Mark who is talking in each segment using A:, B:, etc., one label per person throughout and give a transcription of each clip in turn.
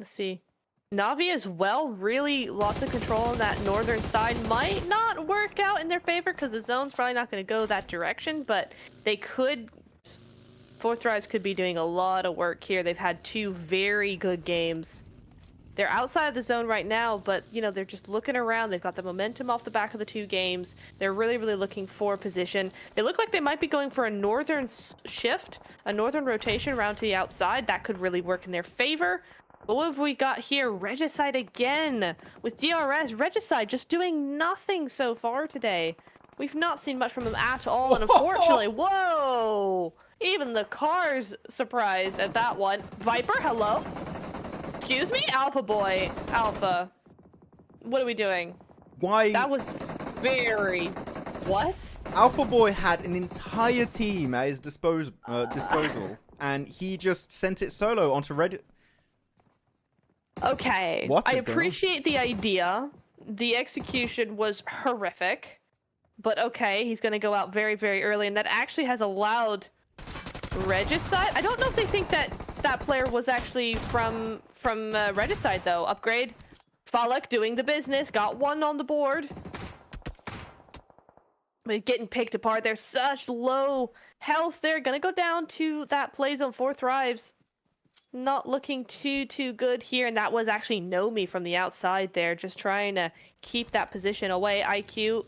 A: Let's see. Navi as well, really lots of control on that northern side. Might not work out in their favor because the zone's probably not going to go that direction, but they could... Fourth Rise could be doing a lot of work here. They've had two very good games. They're outside of the zone right now, but, you know, they're just looking around. They've got the momentum off the back of the two games. They're really, really looking for position. They look like they might be going for a northern shift, a northern rotation around to the outside. That could really work in their favor. But what have we got here? Regicide again with DRS. Regicide just doing nothing so far today. We've not seen much from them at all, and unfortunately, whoa! Even the car's surprised at that one. Viper, hello? Excuse me? Alpha Boy. Alpha. What are we doing?
B: Why?
A: That was very... What?
B: Alpha Boy had an entire team at his disposal, and he just sent it solo onto Red...
A: Okay.
B: What
A: I
B: is going on?
A: appreciate the idea. The execution was horrific. But okay, he's going to go out very, very early, and that actually has allowed Regicide. I don't know if they think that that player was actually from Regicide, though. Upgrade. Falak doing the business. Got one on the board. But getting picked apart. They're such low health. They're going to go down to that play zone. Fourth Thrives. Not looking too good here, and that was actually Nomi from the outside there, just trying to keep that position away. IQ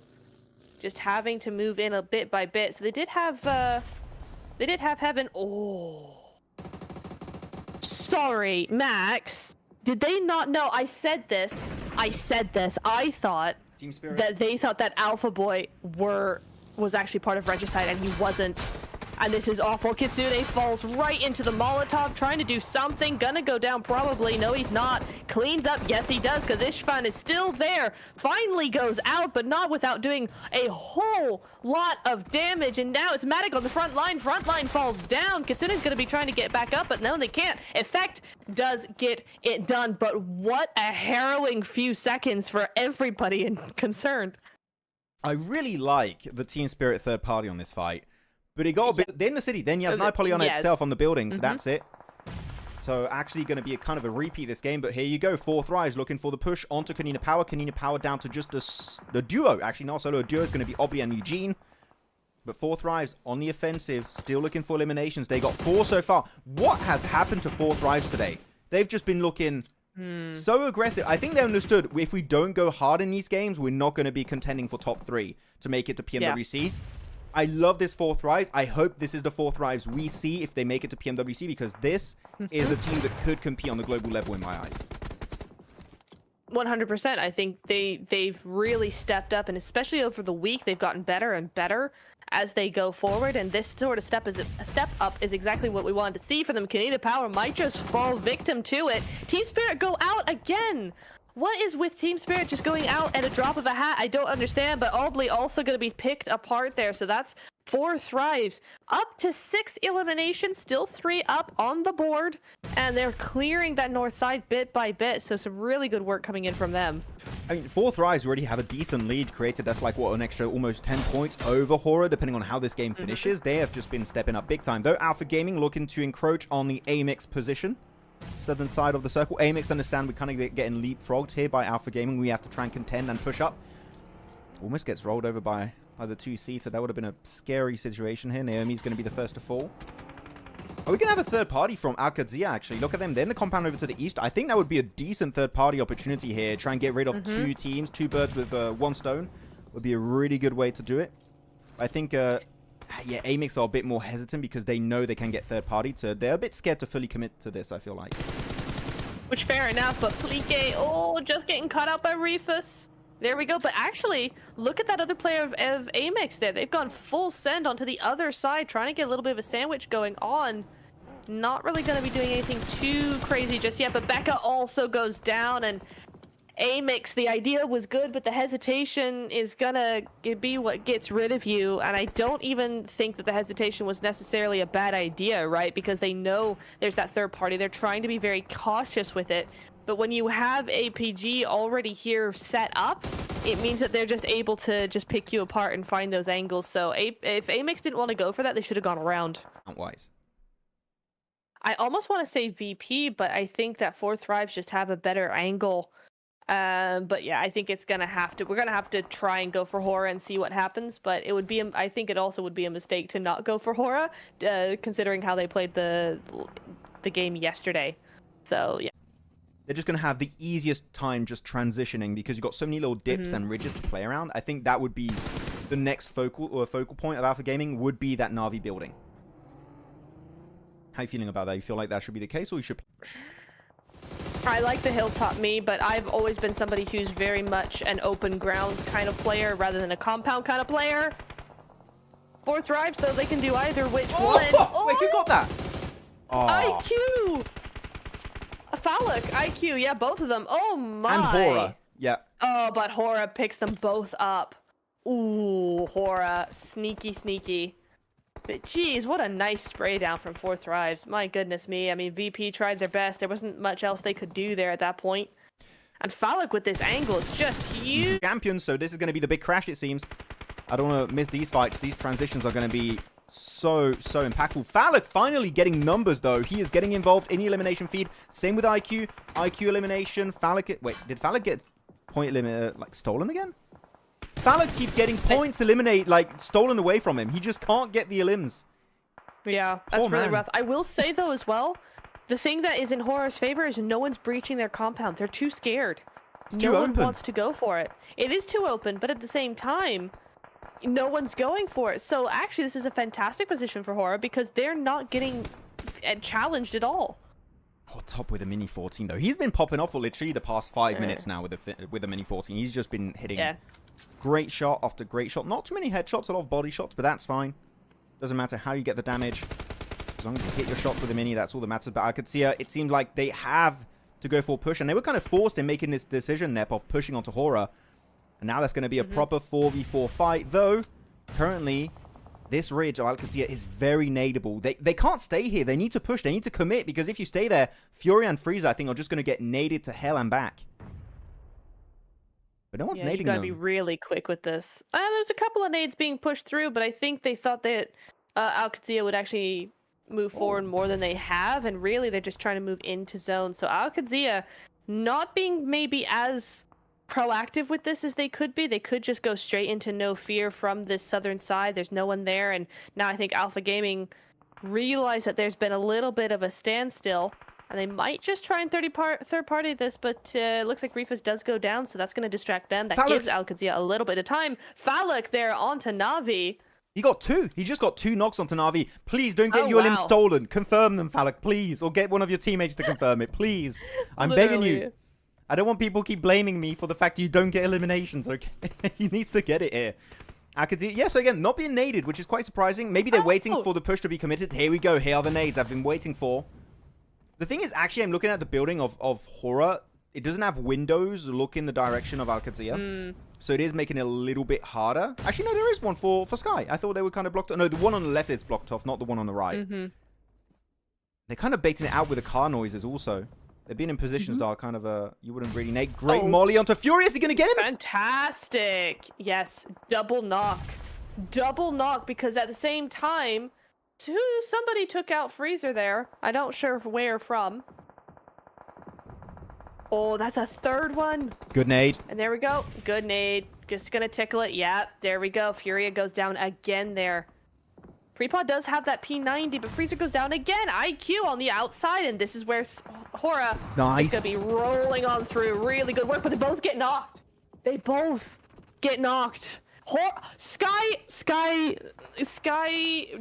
A: just having to move in a bit by bit. So they did have Heaven. Oh, sorry, Max. Did they not know? I said this. I thought
B: Team Spirit.
A: that they thought that Alpha Boy was actually part of Regicide, and he wasn't. And this is awful. Kitsune falls right into the Molotov, trying to do something. Gonna go down probably. No, he's not. Cleans up. Yes, he does, because Ishvan is still there. Finally goes out, but not without doing a whole lot of damage. And now it's Matic on the front line. Front line falls down. Kitsune's gonna be trying to get back up, but no, they can't. Effect does get it done, but what a harrowing few seconds for everybody concerned.
B: I really like the Team Spirit third party on this fight. But it got a bit... They're in the city. Then Yasnai Polyana itself on the buildings. That's it. So actually going to be a kind of a repeat this game. But here you go. Fourth Rise looking for the push onto Kanina Power. Kanina Power down to just the duo. Actually, not solo. A duo is going to be Obi and Eugene. But Fourth Rise on the offensive. Still looking for eliminations. They got 4 so far. What has happened to Fourth Rise today? They've just been looking so aggressive. I think they understood if we don't go hard in these games, we're not going to be contending for top 3 to make it to PMWC. Yeah. I love this Fourth Rise. I hope this is the Fourth Rise we see if they make it to PMWC, because this is a team that could compete on the global level in my eyes.
A: 100%. I think they've really stepped up, and especially over the week, they've gotten better and better as they go forward. And this sort of step up is exactly what we wanted to see for them. Kanina Power might just fall victim to it. Team Spirit go out again. What is with Team Spirit just going out at a drop of a hat? I don't understand, but Obli also going to be picked apart there. So that's 4 Thrives. Up to 6 eliminations, still 3 up on the board. And they're clearing that north side bit by bit. So some really good work coming in from them.
B: I mean, 4 Thrives already have a decent lead created. That's like, what, an extra almost 10 points over Hora, depending on how this game finishes. They have just been stepping up big time. Though Alpha Gaming looking to encroach on the AMX position. Southern side of the circle. AMX understand we're kind of getting leapfrogged here by Alpha Gaming. We have to try and contend and push up. Almost gets rolled over by the 2-seater. That would have been a scary situation here. Naomi's going to be the first to fall. Are we going to have a third party from Alcadia, actually? Look at them. They're in the compound over to the east. I think that would be a decent third party opportunity here. Try and get rid of 2 teams. 2 birds with 1 stone. Would be a really good way to do it. I think... yeah, AMX are a bit more hesitant because they know they can get third party. They're a bit scared to fully commit to this, I feel like.
A: Which, fair enough, but Flique, oh, just getting caught out by Refus. There we go. But actually, look at that other player of AMX there. They've gone full send onto the other side, trying to get a little bit of a sandwich going on. Not really going to be doing anything too crazy just yet, but Becca also goes down, and AMX, the idea was good, but the hesitation is gonna be what gets rid of you. And I don't even think that the hesitation was necessarily a bad idea, right? Because they know there's that third party. They're trying to be very cautious with it. But when you have APG already here set up, it means that they're just able to just pick you apart and find those angles. So if AMX didn't want to go for that, they should have gone around.
B: Not wise.
A: I almost want to say VP, but I think that 4 Thrives just have a better angle. But yeah, I think we're gonna have to try and go for Hora and see what happens. But it would be, I think it also would be a mistake to not go for Hora, considering how they played the game yesterday. So yeah.
B: They're just going to have the easiest time just transitioning because you've got so many little dips and ridges to play around. I think that would be the next focal point of Alpha Gaming would be that Na'Vi building. How are you feeling about that? You feel like that should be the case, or you should...
A: I like the hilltop me, but I've always been somebody who's very much an open grounds kind of player rather than a compound kind of player. 4 Thrives, though, they can do either which one.
B: Oh! Wait, who got that? Oh.
A: IQ! Phallic, IQ, yeah, both of them. Oh my.
B: And Hora, yeah.
A: Oh, but Hora picks them both up. Ooh, Hora, sneaky, sneaky. But geez, what a nice spray down from 4 Thrives. My goodness me. I mean, VP tried their best. There wasn't much else they could do there at that point. And Phallic with this angle is just huge.
B: Champions, so this is going to be the big crash, it seems. I don't want to miss these fights. These transitions are going to be so impactful. Phallic finally getting numbers, though. He is getting involved in the elimination feed. Same with IQ. IQ elimination. Phallic... Wait, did Phallic get point limit, like, stolen again? Phallic keep getting points stolen away from him. He just can't get the elims.
A: Yeah, that's really
B: man.
A: rough. I will say, though, as well, the thing that is in Hora's favor is no one's breaching their compound. They're too scared.
B: It's too
A: no
B: open.
A: one wants to go for it. It is too open, but at the same time, no one's going for it. So actually, this is a fantastic position for Hora because they're not getting challenged at all.
B: Oh, top with a Mini 14, though. He's been popping off for literally the past 5 minutes now with a Mini 14. He's just been hitting great shot after great shot. Not too many headshots, a lot of body shots, but that's fine. Doesn't matter how you get the damage. As long as you hit your shots with a Mini, that's all that matters. But Alcadia, it seemed like they have to go for a push, and they were kind of forced in making this decision, Nep, of pushing onto Hora. And now that's going to be a proper 4v4 fight, though currently this ridge of Alcadia is very nadeable. They can't stay here. They need to push. They need to commit, because if you stay there, Fury and Frieza, I think, are just going to get naded to hell and back. But no one's nading them.
A: You gotta be really quick with this. There's a couple of nades being pushed through, but I think they thought that Alcadia would actually move forward more than they have, and really they're just trying to move into zone. So Alcadia not being maybe as proactive with this as they could be. They could just go straight into no fear from this southern side. There's no one there, and now I think Alpha Gaming realized that there's been a little bit of a standstill, and they might just try and third party this, but it looks like Reefus does go down, so that's going to distract them. That gives Alcadia a little bit of time. Phallic there onto Na'Vi.
B: He got 2. He just got 2 knocks onto Na'Vi. Please don't get your limbs stolen. Confirm them, Phallic, please. Or get one of your teammates to confirm it, please. I'm begging you. I don't want people keep blaming me for the fact you don't get eliminations, okay? He needs to get it here. Alcadia, yes, again, not being naded, which is quite surprising. Maybe they're waiting for the push to be committed. Here we go. Here are the nades I've been waiting for. The thing is, actually, I'm looking at the building of Hora. It doesn't have windows look in the direction of Alcadia. So it is making it a little bit harder. Actually, no, there is one for Sky. I thought they were kind of blocked. No, the one on the left is blocked off, not the one on the right. They're kind of baiting it out with the car noises also. They've been in positions that are kind of, you wouldn't really nade. Great molly onto Fury. Is he going to get him?
A: Fantastic. Yes, double knock. Double knock, because at the same time, somebody took out Freezer there. I don't sure where from. Oh, that's a third one.
B: Good nade.
A: And there we go. Good nade. Just gonna tickle it. Yeah, there we go. Furia goes down again there. Prepod does have that P90, but Freezer goes down again. IQ on the outside, and this is where Hora is gonna be rolling on through. Really good work, but they both get knocked. They both get knocked. Sky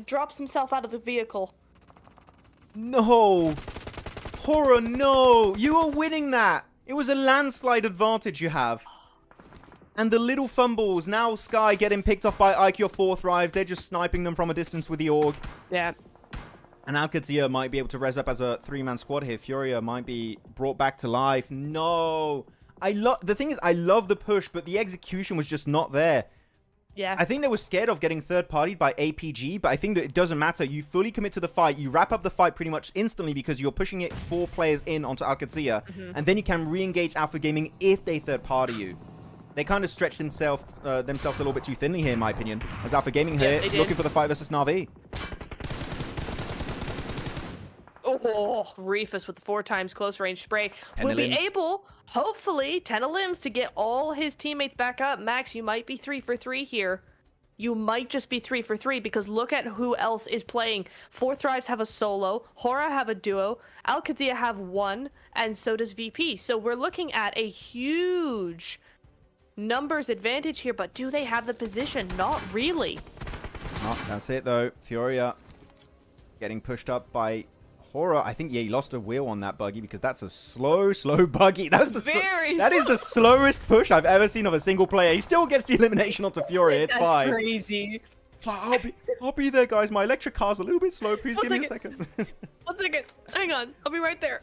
A: drops himself out of the vehicle.
B: No. Hora, no. You are winning that. It was a landslide advantage you have. And the little fumbles. Now Sky getting picked off by IQ or 4 Thrive. They're just sniping them from a distance with the AUG.
A: Yeah.
B: And Alcadia might be able to res up as a 3-man squad here. Furia might be brought back to life. No. The thing is, I love the push, but the execution was just not there.
A: Yeah.
B: I think they were scared of getting third-partied by APG, but I think that it doesn't matter. You fully commit to the fight. You wrap up the fight pretty much instantly because you're pushing it 4 players in onto Alcadia, and then you can re-engage Alpha Gaming if they third-party you. They kind of stretched themselves a little bit too thinly here, in my opinion, as Alpha Gaming here looking for the fight versus Na'Vi.
A: Oh, Oh, Reefus with the 4 times close range spray will be able, hopefully, 10 limbs to get all his teammates back up. Max, you might be 3 for 3 here. You might just be 3 for 3 because look at who else is playing. 4 Thrives have a solo, Hora have a duo, Alcadia have 1, and so does VP. So we're looking at a huge numbers advantage here, but do they have the position? Not really.
B: Oh, that's it though. Furia getting pushed up by Hora. I think, yeah, he lost a wheel on that buggy because that's a slow buggy. That is the slowest push I've ever seen of a single player. He still gets the elimination onto Furia. It's fine.
A: That's crazy.
B: I'll be there, guys. My electric car's a little bit slow. Please give me a second.
A: 1 second. Hang on. I'll be right there.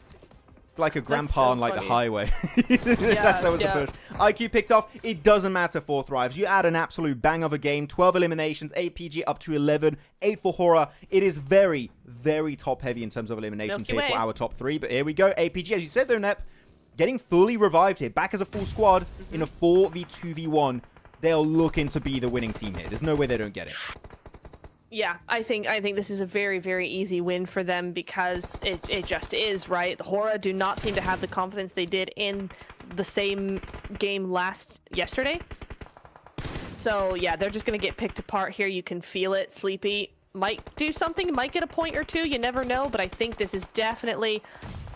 B: Like a grandpa
A: so
B: on like
A: funny.
B: the highway. That was the push. IQ picked off. It doesn't matter for Thrives. You add an absolute bang of a game. 12 eliminations. APG up to 11. 8 for Hora. It is very, very top heavy in terms of eliminations here for our top 3. But here we go. APG, as you said though, Nep, getting fully revived here. Back as a full squad in a 4v2v1. They're looking to be the winning team here. There's no way they don't get it.
A: Yeah, I think this is a very, very easy win for them because it just is, right? The Hora do not seem to have the confidence they did in the same game yesterday. So yeah, they're just gonna get picked apart here. You can feel it. Sleepy might do something, might get a point or two, you never know, but I think this is definitely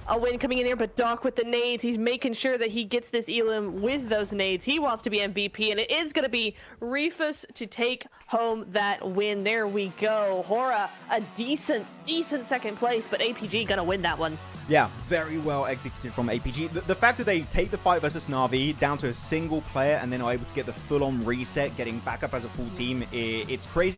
A: a win coming in here. But DOK with the nades, he's making sure that he gets this elim with those nades. He wants to be MVP, and it is going to be Reefus to take home that win. There we go. Hora, a decent second place, but APG gonna win that one.
B: Yeah, very well executed from APG. The fact that they take the fight versus Na'Vi down to a single player and then are able to get the full-on reset, getting back up as a full team, it's crazy.